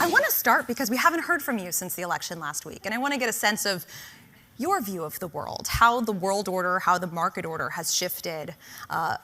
I want to start because we haven't heard from you since the election last week, and I want to get a sense of your view of the world, how the world order, how the market order has shifted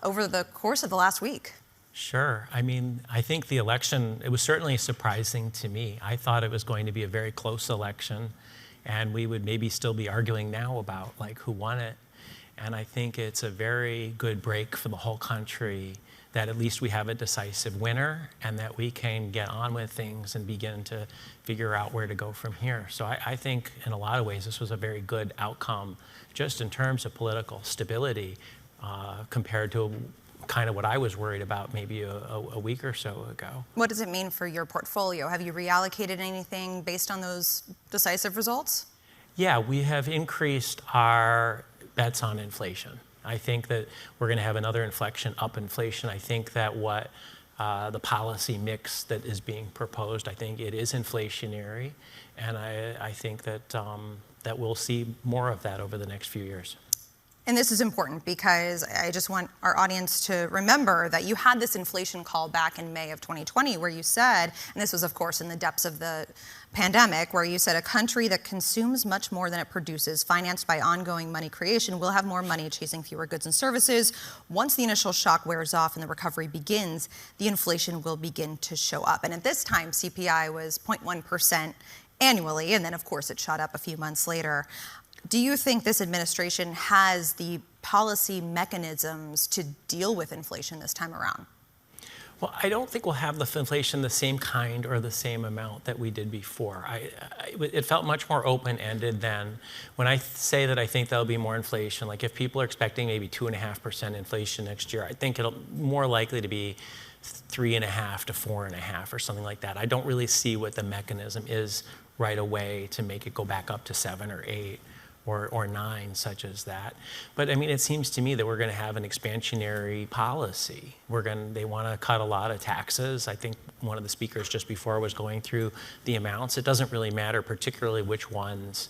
over the course of the last week. Sure. I mean, I think the election, it was certainly surprising to me. I thought it was going to be a very close election, and we would maybe still be arguing now about like who won it. And I think it's a very good break for the whole country that at least we have a decisive winner and that we can get on with things and begin to figure out where to go from here. So I think in a lot of ways this was a very good outcome just in terms of political stability compared to kind of what I was worried about maybe a week or so ago. What does it mean for your portfolio? Have you reallocated anything based on those decisive results? Yeah, we have increased our bets on inflation. I think that we're going to have another inflection up inflation. I think that what the policy mix that is being proposed, I think it is inflationary, and I think that that we'll see more of that over the next few years. And this is important because I just want our audience to remember that you had this inflation call back in May of 2020 where you said, and this was of course in the depths of the pandemic, where you said a country that consumes much more than it produces, financed by ongoing money creation, will have more money chasing fewer goods and services. Once the initial shock wears off and the recovery begins, the inflation will begin to show up. And at this time, CPI was 0.1% annually, and then of course it shot up a few months later. Do you think this administration has the policy mechanisms to deal with inflation this time around? Well, I don't think we'll have the inflation the same kind or the same amount that we did before. It felt much more open-ended then. When I say that I think there'll be more inflation, like if people are expecting maybe 2.5% inflation next year, I think it'll more likely to be 3.5 to 4.5 or something like that. I don't really see what the mechanism is right away to make it go back up to 7 or 8. Or 9, such as that. But I mean, it seems to me that we're going to have an expansionary policy. They want to cut a lot of taxes. I think one of the speakers just before was going through the amounts. It doesn't really matter particularly which ones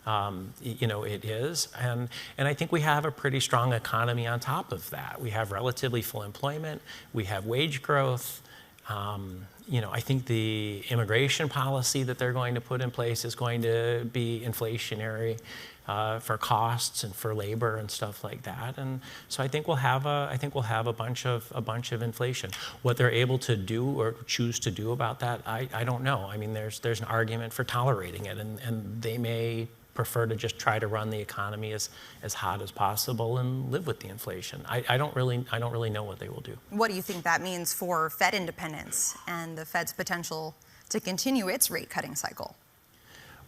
it is. And I think we have a pretty strong economy on top of that. We have relatively full employment. We have wage growth. I think the immigration policy that they're going to put in place is going to be inflationary for costs and for labor and stuff like that. And so I think we'll have a bunch of inflation. What they're able to do or choose to do about that, I don't know. I mean, there's an argument for tolerating it, and they may prefer to just try to run the economy as hot as possible and live with the inflation. I don't really know what they will do. What do you think that means for Fed independence and the Fed's potential to continue its rate cutting cycle?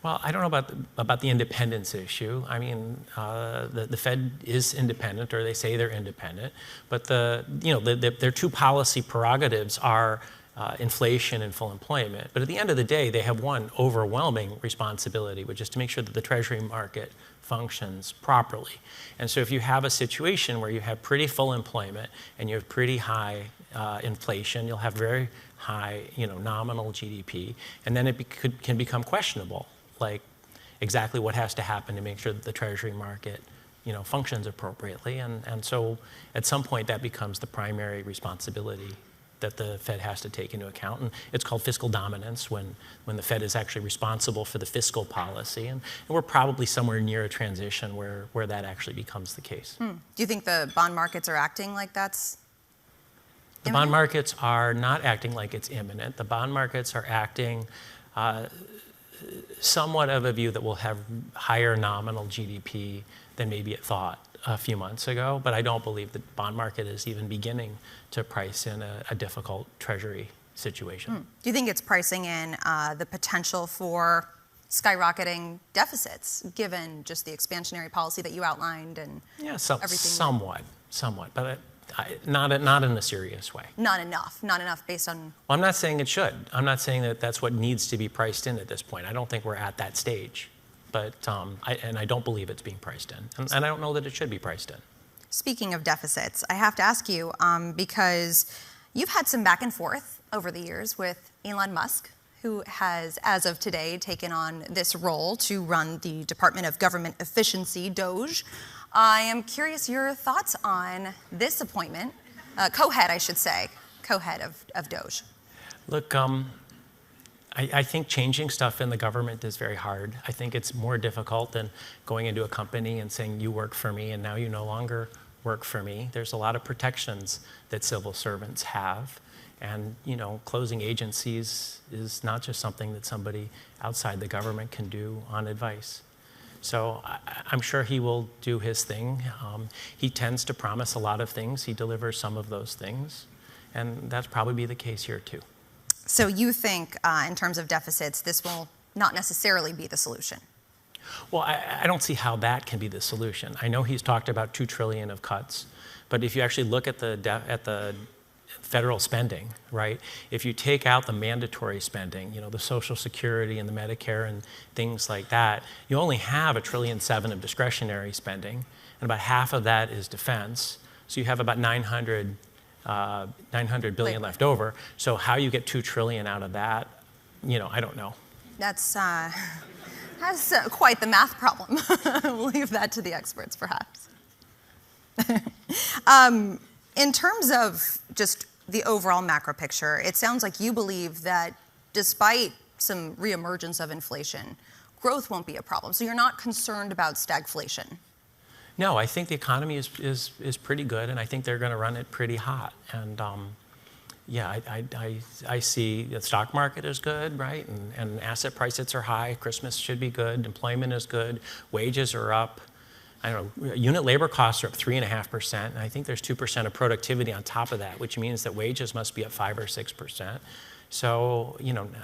Well, I don't know about the independence issue. I mean, the Fed is independent, or they say they're independent, but their two policy prerogatives are inflation and full employment. But at the end of the day, they have one overwhelming responsibility, which is to make sure that the Treasury market functions properly. And so if you have a situation where you have pretty full employment and you have pretty high inflation, you'll have very high nominal GDP, and then it can become questionable, like exactly what has to happen to make sure that the Treasury market functions appropriately. And so at some point that becomes the primary responsibility that the Fed has to take into account. And it's called fiscal dominance when the Fed is actually responsible for the fiscal policy. And we're probably somewhere near a transition where that actually becomes the case. Do you think the bond markets are acting like that's imminent? The bond markets are not acting like it's imminent. The bond markets are acting somewhat of a view that we'll have higher nominal GDP than maybe it thought a few months ago, but I don't believe the bond market is even beginning to price in a difficult Treasury situation. Do you think it's pricing in the potential for skyrocketing deficits, given just the expansionary policy that you outlined and everything? Somewhat, but not in a serious way. Not enough based on... Well, I'm not saying it should. I'm not saying that that's what needs to be priced in at this point. I don't think we're at that stage. But I don't believe it's being priced in, and I don't know that it should be priced in. Speaking of deficits, I have to ask you, because you've had some back and forth over the years with Elon Musk, who has, as of today, taken on this role to run the Department of Government Efficiency, DOGE. I am curious your thoughts on this appointment, co-head, I should say, co-head of DOGE. Look, I think changing stuff in the government is very hard. I think it's more difficult than going into a company and saying, you work for me, and now you no longer work for me. There's a lot of protections that civil servants have. And closing agencies is not just something that somebody outside the government can do on advice. So I'm sure he will do his thing. He tends to promise a lot of things. He delivers some of those things. And that's probably be the case here too. So you think in terms of deficits, this will not necessarily be the solution? Well, I don't see how that can be the solution. I know he's talked about $2 trillion of cuts, but if you actually look at the federal spending, right? If you take out the mandatory spending, the Social Security and the Medicare and things like that, you only have $1.7 trillion of discretionary spending, and about half of that is defense. So you have about $900 billion left over. So how you get $2 trillion out of that, I don't know. That's quite the math problem. We'll leave that to the experts, perhaps. In terms of just the overall macro picture, it sounds like you believe that despite some reemergence of inflation, growth won't be a problem. So you're not concerned about stagflation. No, I think the economy is pretty good, and I think they're going to run it pretty hot. And yeah, I see the stock market is good, right? And asset prices are high. Christmas should be good. Employment is good. Wages are up. I don't know, unit labor costs are up 3.5%, and I think there's 2% of productivity on top of that, which means that wages must be up 5 or 6%. So,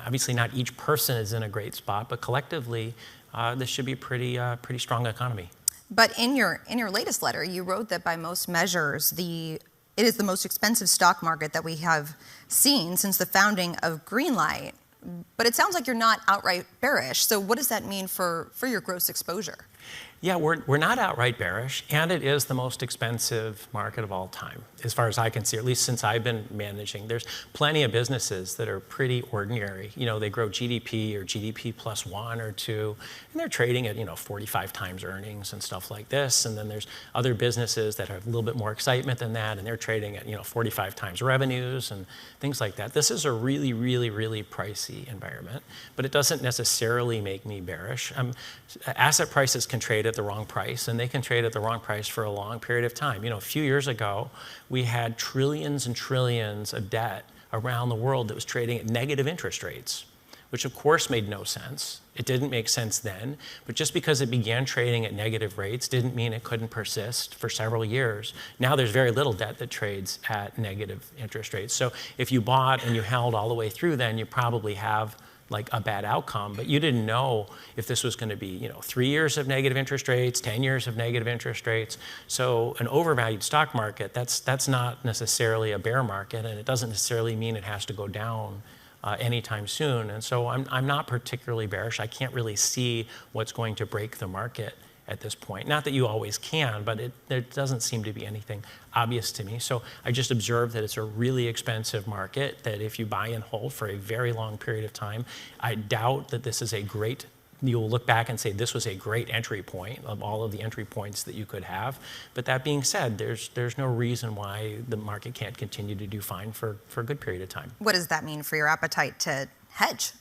obviously not each person is in a great spot, but collectively, this should be a pretty strong economy. But in your latest letter, you wrote that by most measures, it is the most expensive stock market that we have seen since the founding of Greenlight. But it sounds like you're not outright bearish. So what does that mean for your gross exposure? Yeah, we're not outright bearish, and it is the most expensive market of all time, as far as I can see, at least since I've been managing. There's plenty of businesses that are pretty ordinary. They grow GDP or GDP plus 1 or 2, and they're trading at 45 times earnings and stuff like this. And then there's other businesses that have a little bit more excitement than that, and they're trading at 45 times revenues and things like that. This is a really, really, really pricey environment, but it doesn't necessarily make me bearish. Asset prices can trade at the wrong price, and they can trade at the wrong price for a long period of time. A few years ago, we had trillions and trillions of debt around the world that was trading at negative interest rates, which of course made no sense. It didn't make sense then, but just because it began trading at negative rates didn't mean it couldn't persist for several years. Now there's very little debt that trades at negative interest rates. So if you bought and you held all the way through, then you probably have like a bad outcome, but you didn't know if this was going to be 3 years of negative interest rates, 10 years of negative interest rates. So an overvalued stock market, that's not necessarily a bear market, and it doesn't necessarily mean it has to go down anytime soon. And so I'm not particularly bearish. I can't really see what's going to break the market at this point. Not that you always can, but there doesn't seem to be anything obvious to me. So I just observed that it's a really expensive market, that if you buy and hold for a very long period of time, I doubt that this is you'll look back and say this was a great entry point of all of the entry points that you could have. But that being said, there's no reason why the market can't continue to do fine for a good period of time. What does that mean for your appetite to hedge?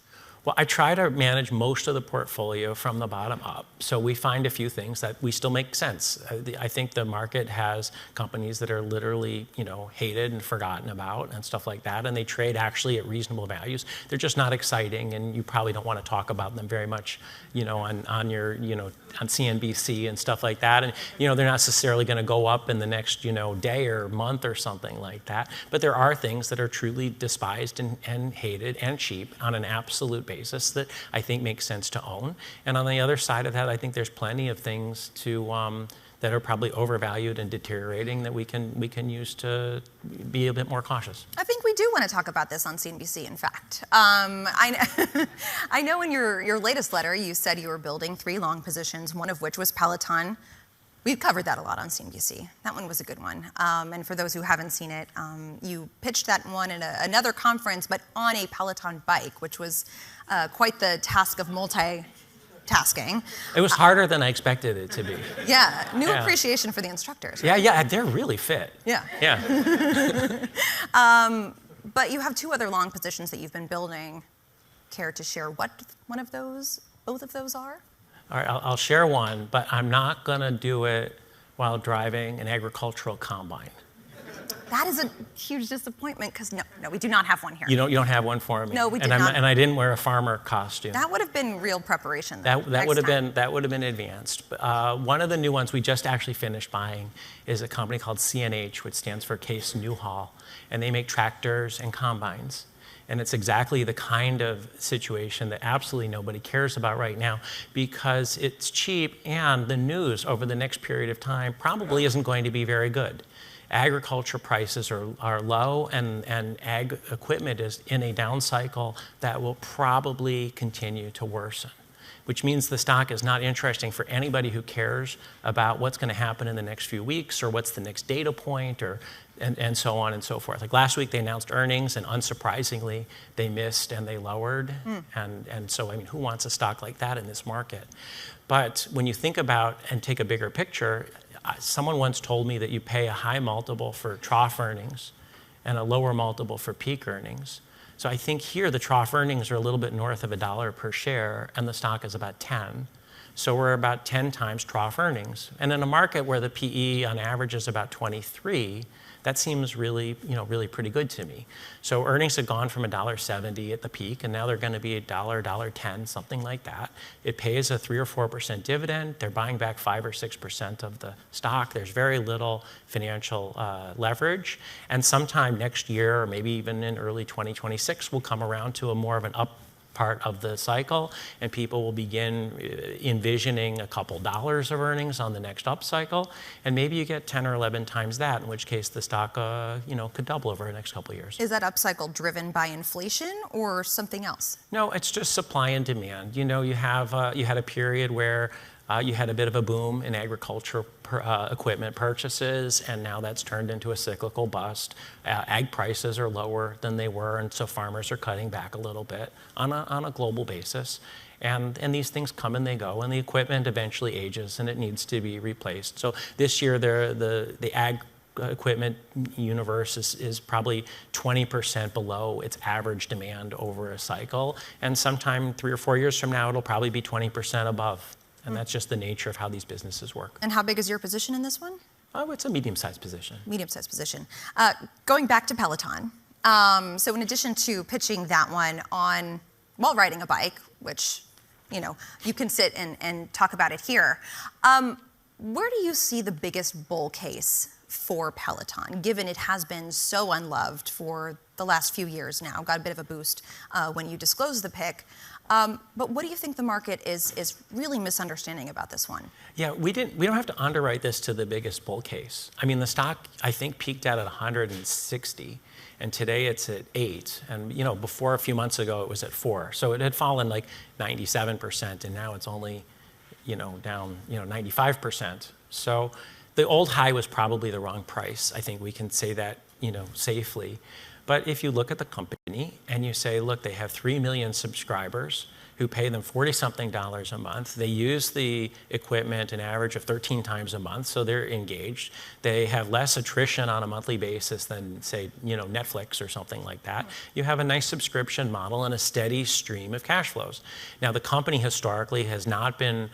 Well, I try to manage most of the portfolio from the bottom up. So we find a few things that we still make sense. I think the market has companies that are literally, hated and forgotten about and stuff like that, and they trade actually at reasonable values. They're just not exciting, and you probably don't want to talk about them very much, on your, on CNBC and stuff like that. And, they're not necessarily going to go up in the next, day or month or something like that. But there are things that are truly despised and hated and cheap on an absolute basis that I think makes sense to own. And on the other side of that, I think there's plenty of things that are probably overvalued and deteriorating that we can use to be a bit more cautious. I think we do want to talk about this on CNBC, in fact. I know in your latest letter you said you were building 3 long positions, one of which was Peloton. We've covered that a lot on CNBC. That one was a good one. And for those who haven't seen it, you pitched that one at another conference, but on a Peloton bike, which was quite the task of multitasking. It was harder than I expected it to be. Yeah, new appreciation for the instructors. Right? Yeah, they're really fit. Yeah. Yeah. But you have 2 other long positions that you've been building care to share what both of those are? All right, I'll share one, but I'm not going to do it while driving an agricultural combine. That is a huge disappointment because no, we do not have one here. You don't have one for me. No, we do not. And I didn't wear a farmer costume. That would have been real preparation. That would have been advanced. One of the new ones we just actually finished buying is a company called CNH, which stands for Case Newhall, and they make tractors and combines. And it's exactly the kind of situation that absolutely nobody cares about right now because it's cheap and the news over the next period of time probably isn't going to be very good. Agriculture prices are low and ag equipment is in a down cycle that will probably continue to worsen, which means the stock is not interesting for anybody who cares about what's going to happen in the next few weeks or what's the next data point and so on and so forth. Like last week they announced earnings and unsurprisingly they missed and they lowered. And so, I mean, who wants a stock like that in this market? But when you think about and take a bigger picture, someone once told me that you pay a high multiple for trough earnings and a lower multiple for peak earnings. So I think here the trough earnings are a little bit north of $1 per share and the stock is about 10. So we're about 10 times trough earnings. And in a market where the PE on average is about 23, that seems really, really pretty good to me. So earnings have gone from $1.70 at the peak, and now they're going to be $1, $1.10, something like that. It pays a 3 or 4% dividend. They're buying back 5 or 6% of the stock. There's very little financial leverage. And sometime next year, or maybe even in early 2026, we'll come around to a more of an up part of the cycle, and people will begin envisioning a couple dollars of earnings on the next up cycle, and maybe you get 10 or 11 times that, in which case the stock could double over the next couple of years. Is that up cycle driven by inflation or something else? No, it's just supply and demand. You had a period where you had a bit of a boom in agriculture equipment purchases, and now that's turned into a cyclical bust. Ag prices are lower than they were, and so farmers are cutting back a little bit on a global basis. And these things come and they go, and the equipment eventually ages, and it needs to be replaced. So this year, the ag equipment universe is probably 20% below its average demand over a cycle, and sometime 3 or 4 years from now, it'll probably be 20% above. And that's just the nature of how these businesses work. And how big is your position in this one? Oh, it's a medium-sized position. Medium-sized position. Going back to Peloton, so in addition to pitching that one while riding a bike, which you can sit and talk about it here, where do you see the biggest bull case for Peloton, given it has been so unloved for the last few years now? Got a bit of a boost when you disclosed the pick. But what do you think the market is really misunderstanding about this one? Yeah, we don't have to underwrite this to the biggest bull case. I mean, the stock, I think, peaked out at 160, and today it's at 8. And before a few months ago, it was at 4. So it had fallen like 97%, and now it's only down 95%. So the old high was probably the wrong price. I think we can say that safely. But if you look at the company and you say, look, they have 3 million subscribers who pay them $40-something a month. They use the equipment an average of 13 times a month, so they're engaged. They have less attrition on a monthly basis than, say, Netflix or something like that. You have a nice subscription model and a steady stream of cash flows. Now, the company historically has not been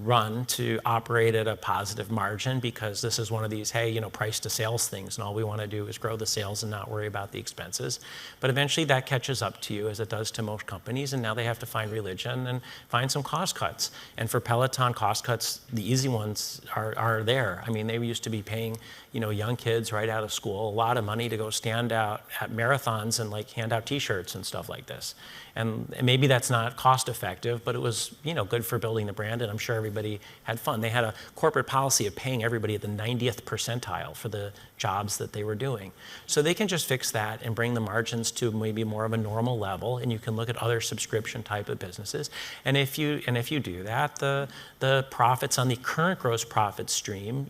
run to operate at a positive margin because this is one of these, price to sales things, and all we want to do is grow the sales and not worry about the expenses. But eventually that catches up to you, as it does to most companies, and now they have to find religion and find some cost cuts. And for Peloton, cost cuts, the easy ones are there. I mean, they used to be paying young kids right out of school a lot of money to go stand out at marathons and hand out T-shirts and stuff like this. And maybe that's not cost effective, but it was good for building the brand, and I'm sure everybody had fun. They had a corporate policy of paying everybody at the 90th percentile for the jobs that they were doing. So they can just fix that and bring the margins to maybe more of a normal level, and you can look at other subscription type of businesses. And if you do that, the profits on the current gross profit stream,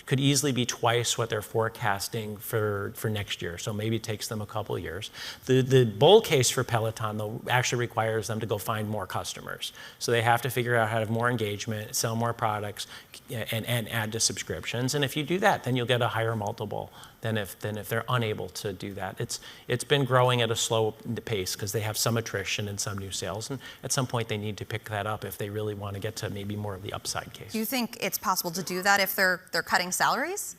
could easily be twice what they're forecasting for next year. So maybe it takes them a couple of years. The bull case for Peloton, though, actually requires them to go find more customers. So they have to figure out how to have more engagement, sell more products, and add to subscriptions. And if you do that, then you'll get a higher multiple than if they're unable to do that. It's been growing at a slow pace because they have some attrition and some new sales, and at some point they need to pick that up if they really want to get to maybe more of the upside case. Do you think it's possible to do that if they're cutting salaries?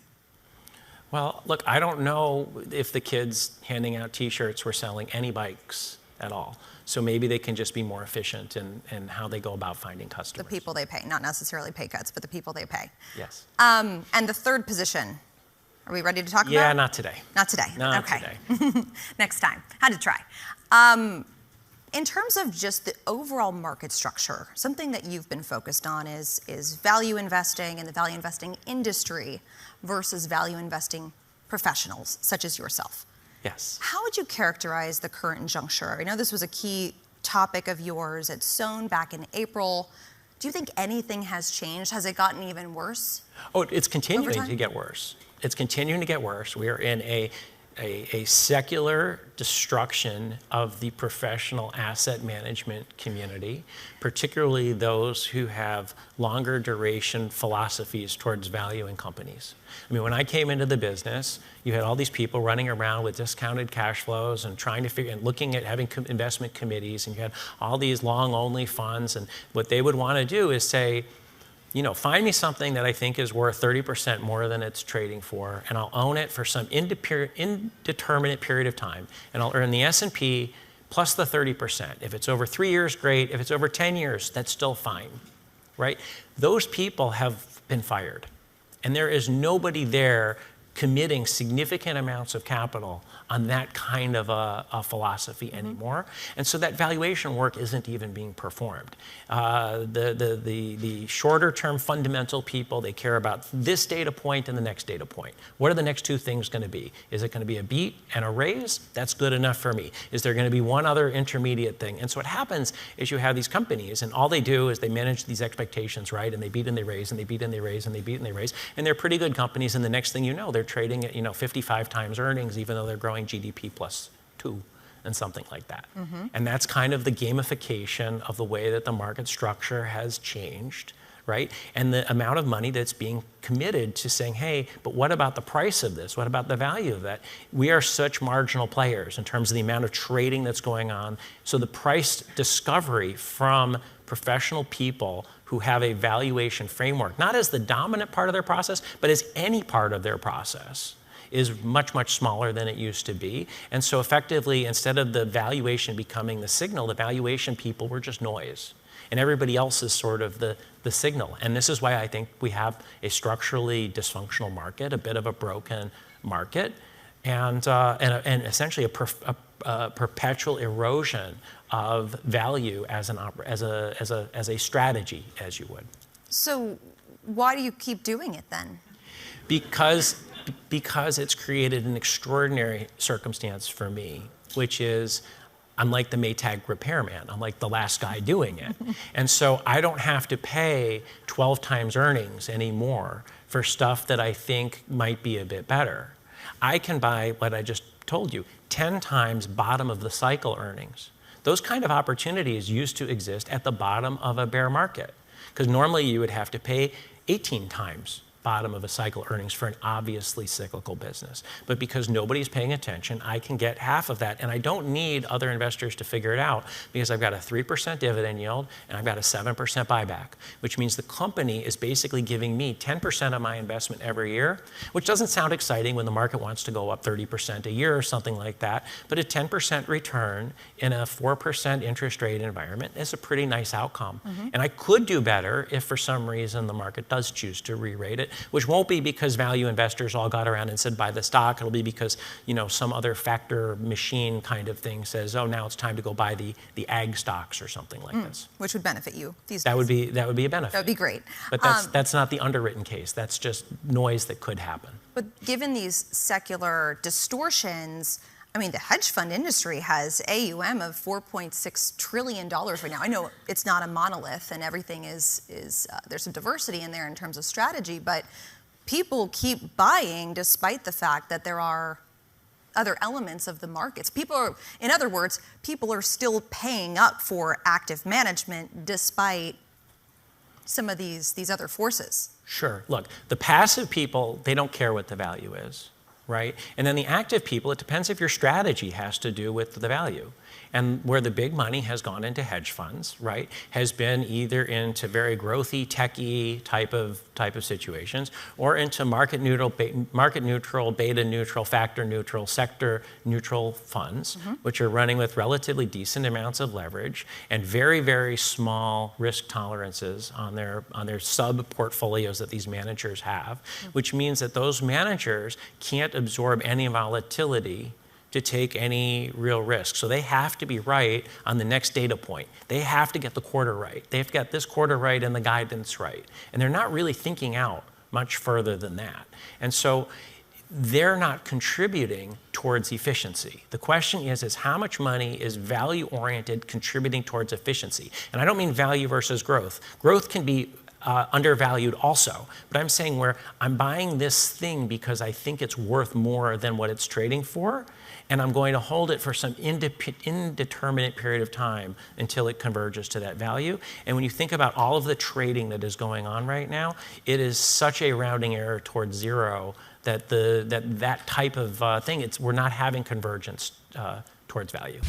Well, look, I don't know if the kids handing out T-shirts were selling any bikes at all. So maybe they can just be more efficient in how they go about finding customers. The people they pay, not necessarily pay cuts, but the people they pay. Yes. And the third position, are we ready to talk about? Yeah, not today. Not today. Not okay. today. Next time. Had to try. In terms of just the overall market structure, something that you've been focused on is value investing and the value investing industry versus value investing professionals, such as yourself. Yes. How would you characterize the current juncture? I know this was a key topic of yours at Sohn back in April. Do you think anything has changed? Has it gotten even worse? Oh, it's continuing to get worse. It's continuing to get worse. We are in a secular destruction of the professional asset management community, particularly those who have longer duration philosophies towards valuing companies. I mean, when I came into the business, you had all these people running around with discounted cash flows and trying to figure and looking at having investment committees, and you had all these long-only funds, and what they would want to do is say, you know, find me something that I think is worth 30% more than it's trading for, and I'll own it for some indeterminate period of time, and I'll earn the S&P plus the 30%. If it's over 3 years, great. If it's over 10 years, that's still fine, right? Those people have been fired, and there is nobody there committing significant amounts of capital on that kind of a philosophy anymore. And so that valuation work isn't even being performed. The shorter term fundamental people, they care about this data point and the next data point. What are the next two things going to be? Is it going to be a beat and a raise? That's good enough for me. Is there going to be one other intermediate thing? And so what happens is you have these companies, and all they do is they manage these expectations, right? And they beat and they raise, and they beat and they raise, and they beat and they raise. And they're pretty good companies, and the next thing you know, they're trading at 55 times earnings, even though they're growing GDP plus 2 and something like that. And that's kind of the gamification of the way that the market structure has changed, right? And the amount of money that's being committed to saying, hey, but what about the price of this? What about the value of that? We are such marginal players in terms of the amount of trading that's going on. So the price discovery from professional people who have a valuation framework, not as the dominant part of their process, but as any part of their process, is much, much smaller than it used to be. And so effectively, instead of the valuation becoming the signal, the valuation people were just noise. And everybody else is sort of the signal. And this is why I think we have a structurally dysfunctional market, a bit of a broken market, and essentially a perpetual erosion of value as a strategy, as you would. So why do you keep doing it then? Because it's created an extraordinary circumstance for me, which is I'm like the Maytag repairman. I'm like the last guy doing it. And so I don't have to pay 12 times earnings anymore for stuff that I think might be a bit better. I can buy what I just told you, 10 times bottom of the cycle earnings. Those kind of opportunities used to exist at the bottom of a bear market, because normally you would have to pay 18 times bottom of a cycle earnings for an obviously cyclical business. But because nobody's paying attention, I can get half of that, and I don't need other investors to figure it out, because I've got a 3% dividend yield and I've got a 7% buyback, which means the company is basically giving me 10% of my investment every year, which doesn't sound exciting when the market wants to go up 30% a year or something like that, but a 10% return in a 4% interest rate environment is a pretty nice outcome. And I could do better if for some reason the market does choose to re-rate it, which won't be because value investors all got around and said buy the stock. It'll be because some other factor machine kind of thing says, oh, now it's time to go buy the ag stocks or something like this. Which would benefit you these days. That would be a benefit. That would be great. But that's not the underwritten case. That's just noise that could happen. But given these secular distortions, I mean, the hedge fund industry has AUM of $4.6 trillion right now. I know it's not a monolith and everything is there's some diversity in there in terms of strategy, but people keep buying despite the fact that there are other elements of the markets. In other words, people are still paying up for active management despite some of these other forces. Sure. Look, the passive people, they don't care what the value is. right? And then the active people, it depends if your strategy has to do with the value. And where the big money has gone into hedge funds, right, has been either into very growthy, techy type of situations, or into market neutral, beta neutral, factor neutral, sector neutral funds, which are running with relatively decent amounts of leverage and very, very small risk tolerances on their sub portfolios that these managers have, which means that those managers can't absorb any volatility to take any real risk. So they have to be right on the next data point. They have to get the quarter right. They've got this quarter right and the guidance right. And they're not really thinking out much further than that. And so they're not contributing towards efficiency. The question is how much money is value-oriented contributing towards efficiency? And I don't mean value versus growth. Growth can be undervalued also. But I'm saying where I'm buying this thing because I think it's worth more than what it's trading for, and I'm going to hold it for some indeterminate period of time until it converges to that value. And when you think about all of the trading that is going on right now, it is such a rounding error towards zero that that type of thing, we're not having convergence towards value.